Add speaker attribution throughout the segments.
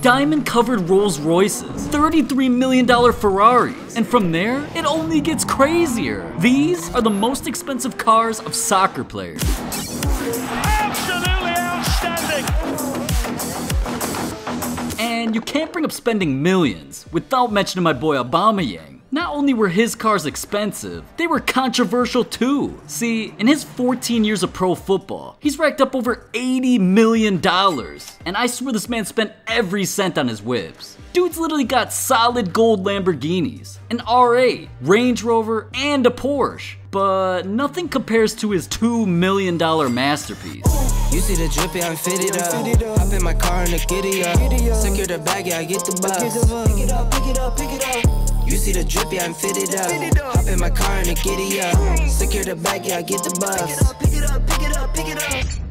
Speaker 1: diamond-covered Rolls Royces, $33 million Ferraris, and from there, it only gets crazier. These are the most expensive cars of soccer players.
Speaker 2: Absolutely outstanding!
Speaker 1: And you can't bring up spending millions without mentioning my boy Aubameyang. Not only were his cars expensive, they were controversial too. See, in his 14 years of pro football, he's racked up over $80 million. And I swear this man spent every cent on his whips. Dude's literally got solid gold Lamborghinis, an R8, Range Rover, and a Porsche. But nothing compares to his $2 million masterpiece.
Speaker 3: You see the drippy, I'm fitted up. Hop in my car and the giddy up. Secure the bag, yeah, I get the bus. Pick it up, pick it up, pick it up. You see the drippy, I'm fitted up. Hop in my car and the giddy up. Secure the bag, yeah, I get the bus. Pick it up, pick it up, pick it up, pick it up.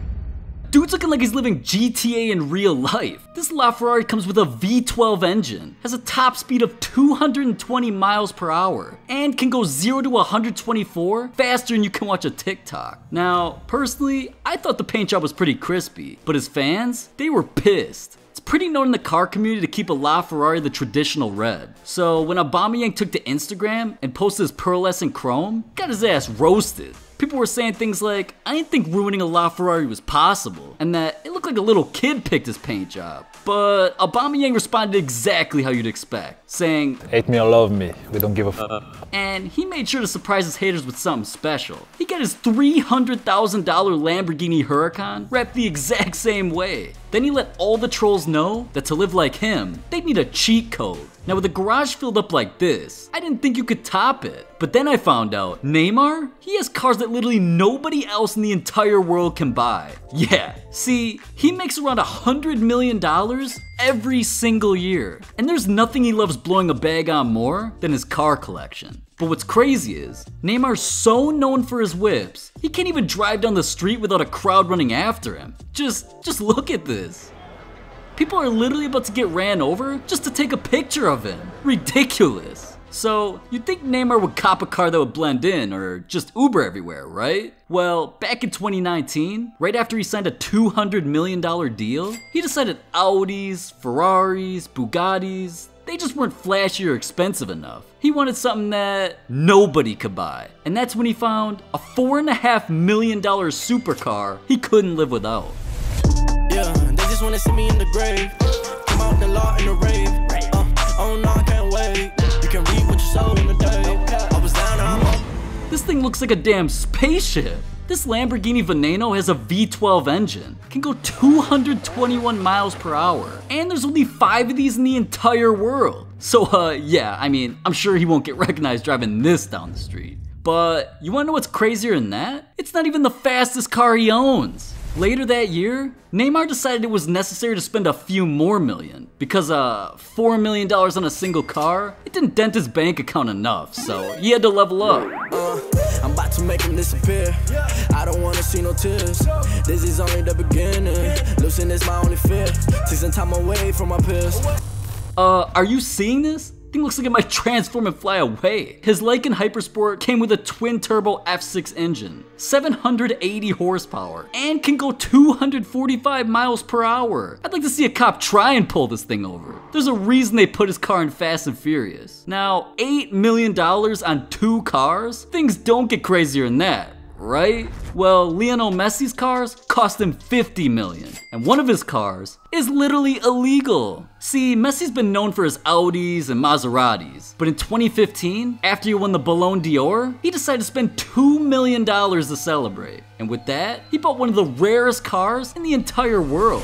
Speaker 1: Dude's looking like he's living GTA in real life. This LaFerrari comes with a V12 engine, has a top speed of 220 miles per hour, and can go 0 to 124 faster than you can watch a TikTok. Now, personally, I thought the paint job was pretty crispy, but his fans, they were pissed. It's pretty known in the car community to keep a LaFerrari the traditional red. So when Aubameyang took to Instagram and posted his pearlescent chrome, got his ass roasted. People were saying things like, I didn't think ruining a LaFerrari was possible, and that it looked like a little kid picked his paint job. But Aubameyang responded exactly how you'd expect, saying,
Speaker 4: hate me or love me, we don't give a fuck.
Speaker 1: And he made sure to surprise his haters with something special. He got his $300,000 Lamborghini Huracan wrapped the exact same way. Then he let all the trolls know that to live like him, they'd need a cheat code. Now with a garage filled up like this, I didn't think you could top it. But then I found out, Neymar, he has cars that literally nobody else in the entire world can buy. Yeah, see, he makes around $100 million every single year. And there's nothing he loves blowing a bag on more than his car collection. But what's crazy is, Neymar's so known for his whips, he can't even drive down the street without a crowd running after him. Just look at this. People are literally about to get ran over just to take a picture of him. Ridiculous. So, you'd think Neymar would cop a car that would blend in or just Uber everywhere, right? Well, back in 2019, right after he signed a $200 million deal, he decided Audis, Ferraris, Bugattis, they just weren't flashy or expensive enough. He wanted something that nobody could buy. And that's when he found a $4.5 million supercar he couldn't live without.
Speaker 3: Yeah, they just wanna see me in the grave. Come out the law in the rave. Oh no, I can't wait. You can read what you saw in the day. I was down, I'm up.
Speaker 1: This thing looks like a damn spaceship. This Lamborghini Veneno has a V12 engine, can go 221 miles per hour, and there's only 5 of these in the entire world. So yeah, I mean, I'm sure he won't get recognized driving this down the street. But you wanna know what's crazier than that? It's not even the fastest car he owns. Later that year, Neymar decided it was necessary to spend a few more million because $4 million on a single car, it didn't dent his bank account enough, so he had to level up.
Speaker 3: I'm about to make him disappear. I don't wanna see no tears. This is only the beginning. Losing is my only fear. Taking time away from my peers.
Speaker 1: Are you seeing this? Thing looks like it might transform and fly away. His Lycan Hypersport came with a twin-turbo F6 engine, 780 horsepower, and can go 245 miles per hour. I'd like to see a cop try and pull this thing over. There's a reason they put his car in Fast and Furious. Now, $8 million on 2 cars? Things don't get crazier than that, right? Well, Lionel Messi's cars cost him $50 million, and one of his cars is literally illegal. See, Messi's been known for his Audis and Maseratis, but in 2015, after he won the Ballon d'Or, he decided to spend $2 million to celebrate. And with that, he bought one of the rarest cars in the entire world.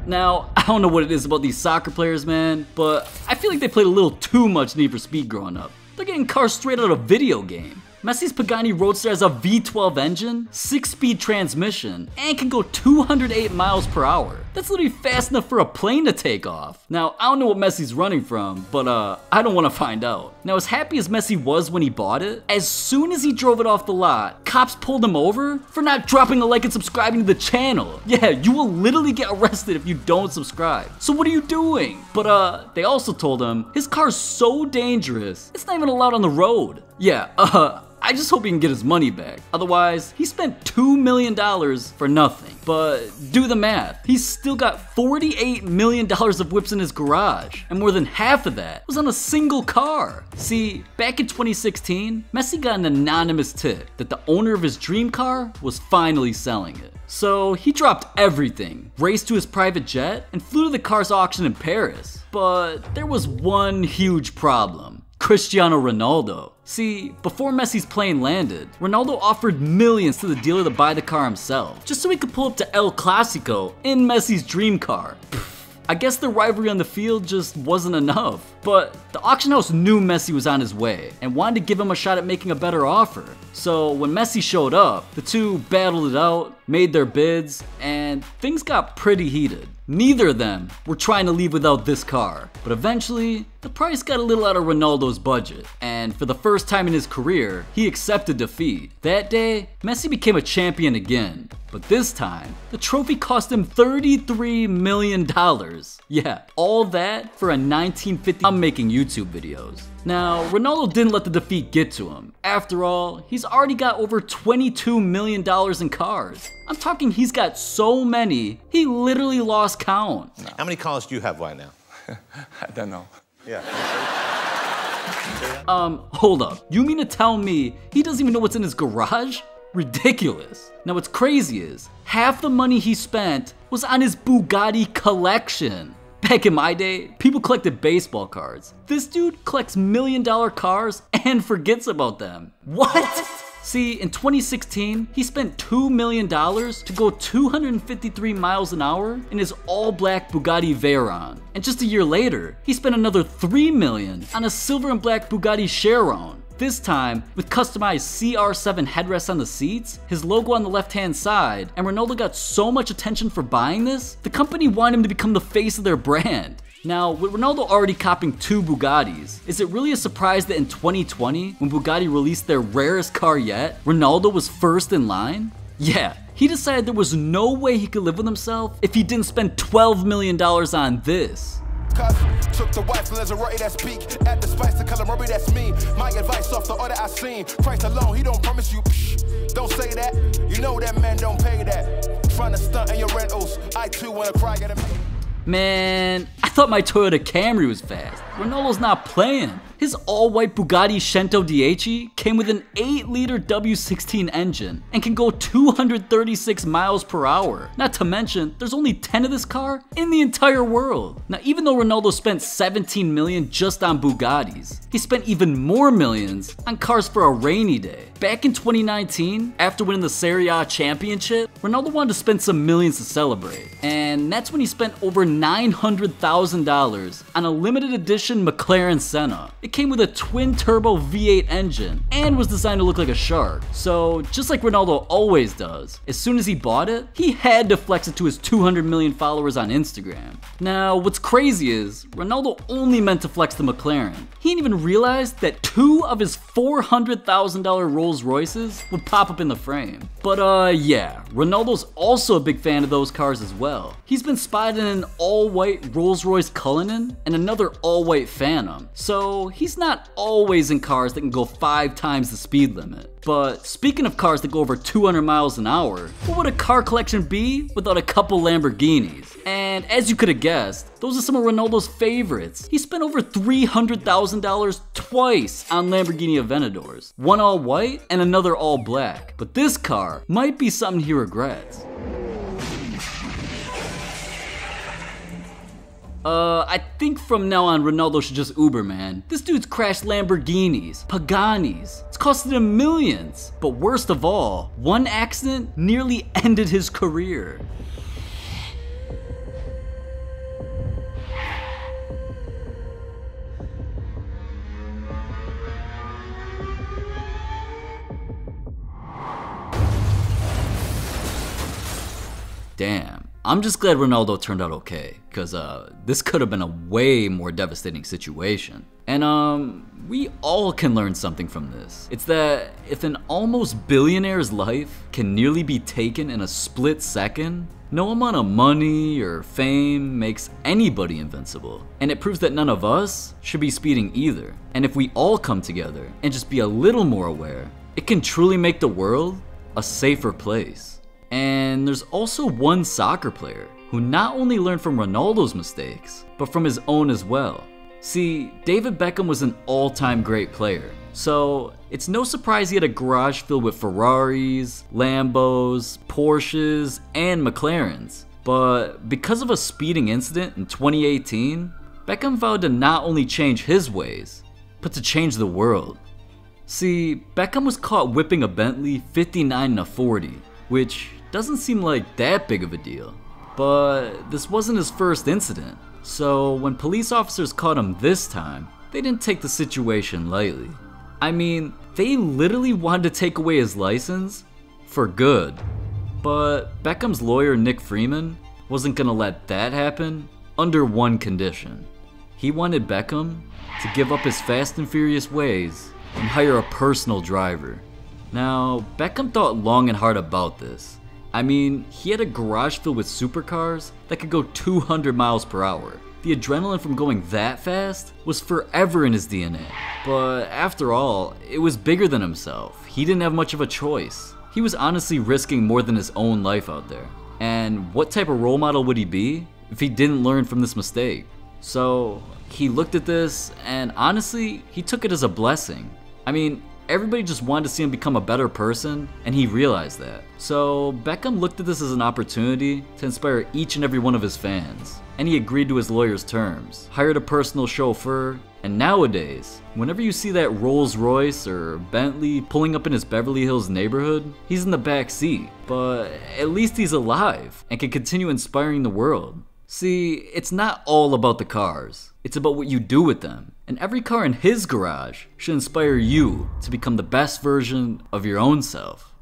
Speaker 1: Now, I don't know what it is about these soccer players, man, but I feel like they played a little too much Need for Speed growing up. They're getting cars straight out of a video game. Messi's Pagani Roadster has a V12 engine, 6-speed transmission, and can go 208 miles per hour. That's That's literally fast enough for a plane to take off. Now, I don't know what Messi's running from, but I don't want to find out. Now, as happy as Messi was when he bought it, as soon as he drove it off the lot, cops pulled him over for not dropping a like and subscribing to the channel. Yeah, you will literally get arrested if you don't subscribe. So what are you doing? But they also told him his car's so dangerous, it's not even allowed on the road. Yeah, I just hope he can get his money back. Otherwise, he spent $2 million for nothing. But do the math. He's still got $48 million of whips in his garage. And more than half of that was on a single car. See, back in 2016, Messi got an anonymous tip that the owner of his dream car was finally selling it. So he dropped everything, raced to his private jet, and flew to the car's auction in Paris. But there was one huge problem. Cristiano Ronaldo. See, before Messi's plane landed, Ronaldo offered millions to the dealer to buy the car himself, just so he could pull up to El Clasico in Messi's dream car. I guess the rivalry on the field just wasn't enough. But the auction house knew Messi was on his way and wanted to give him a shot at making a better offer. So when Messi showed up, the two battled it out, made their bids, and things got pretty heated. Neither of them were trying to leave without this car, but eventually, the price got a little out of Ronaldo's budget, and for the first time in his career, he accepted defeat. That day, Messi became a champion again, but this time, the trophy cost him $33 million. Yeah, all that for a 1950. I'm making YouTube videos. Now, Ronaldo didn't let the defeat get to him. After all, he's already got over $22 million in cars. I'm talking he's got so many, he literally lost count.
Speaker 2: How many cars do you have right now?
Speaker 5: I don't know.
Speaker 2: Yeah.
Speaker 1: Hold up. You mean to tell me he doesn't even know what's in his garage? Ridiculous. Now what's crazy is, half the money he spent was on his Bugatti collection. Back in my day, people collected baseball cards. This dude collects $1 million cars and forgets about them. What? See, in 2016, he spent $2 million to go 253 miles an hour in his all-black Bugatti Veyron. And just a year later, he spent another $3 million on a silver and black Bugatti Chiron. This time, with customized CR7 headrests on the seats, his logo on the left-hand side, and Ronaldo got so much attention for buying this, the company wanted him to become the face of their brand. Now, with Ronaldo already copping 2 Bugattis, is it really a surprise that in 2020, when Bugatti released their rarest car yet, Ronaldo was first in line? Yeah, he decided there was no way he could live with himself if he didn't spend $12 million on this.
Speaker 6: Took the wife Lazarati, that's peak. At the spice, the color Murray, that's me. My advice off the order I seen. Christ alone, he don't promise you. Don't say that. You know that man don't pay that. Trying to stunt in your rentals. I too wanna cry at him.
Speaker 1: Man, I thought my Toyota Camry was fast. Ronaldo's not playing. His all-white Bugatti Cento Dieci came with an 8-liter W16 engine and can go 236 miles per hour. Not to mention, there's only 10 of this car in the entire world. Now, even though Ronaldo spent $17 million just on Bugattis, he spent even more millions on cars for a rainy day. Back in 2019, after winning the Serie A championship, Ronaldo wanted to spend some millions to celebrate. And that's when he spent over $900,000 on a limited edition McLaren Senna. It came with a twin-turbo V8 engine and was designed to look like a shark. So, just like Ronaldo always does, as soon as he bought it, he had to flex it to his 200 million followers on Instagram. Now, what's crazy is, Ronaldo only meant to flex the McLaren. He didn't even realize that 2 of his $400,000 Rolls Royces would pop up in the frame. But yeah, Ronaldo's also a big fan of those cars as well. He's been spotted in an all-white Rolls Royce Cullinan and another all-white Phantom. So he's not always in cars that can go 5 times the speed limit. But speaking of cars that go over 200 miles an hour, what would a car collection be without a couple Lamborghinis? And as you could have guessed, those are some of Ronaldo's favorites. He spent over $300,000 twice on Lamborghini Aventadors. One all white and another all black. But this car might be something he regrets. I think from now on Ronaldo should just Uber, man. This dude's crashed Lamborghinis, Paganis. It's costed him millions. But worst of all, one accident nearly ended his career. Damn. I'm just glad Ronaldo turned out okay, because this could have been a way more devastating situation. And we all can learn something from this. It's that if an almost billionaire's life can nearly be taken in a split second, no amount of money or fame makes anybody invincible. And it proves that none of us should be speeding either. And if we all come together and just be a little more aware, it can truly make the world a safer place. And there's also one soccer player who not only learned from Ronaldo's mistakes, but from his own as well. See, David Beckham was an all-time great player, so it's no surprise he had a garage filled with Ferraris, Lambos, Porsches, and McLarens. But because of a speeding incident in 2018, Beckham vowed to not only change his ways, but to change the world. See, Beckham was caught whipping a Bentley 59-40, which doesn't seem like that big of a deal. But this wasn't his first incident. So when police officers caught him this time, they didn't take the situation lightly. I mean, they literally wanted to take away his license for good. But Beckham's lawyer, Nick Freeman, wasn't gonna let that happen under one condition. He wanted Beckham to give up his fast and furious ways and hire a personal driver. Now, Beckham thought long and hard about this. I mean, he had a garage filled with supercars that could go 200 miles per hour. The adrenaline from going that fast was forever in his DNA. But after all, it was bigger than himself. He didn't have much of a choice. He was honestly risking more than his own life out there. And what type of role model would he be if he didn't learn from this mistake? So he looked at this and honestly, he took it as a blessing. I mean, everybody just wanted to see him become a better person, and he realized that. So Beckham looked at this as an opportunity to inspire each and every one of his fans, and he agreed to his lawyer's terms, hired a personal chauffeur, and nowadays, whenever you see that Rolls Royce or Bentley pulling up in his Beverly Hills neighborhood, he's in the back seat, but at least he's alive and can continue inspiring the world. See, it's not all about the cars, it's about what you do with them. And every car in his garage should inspire you to become the best version of your own self.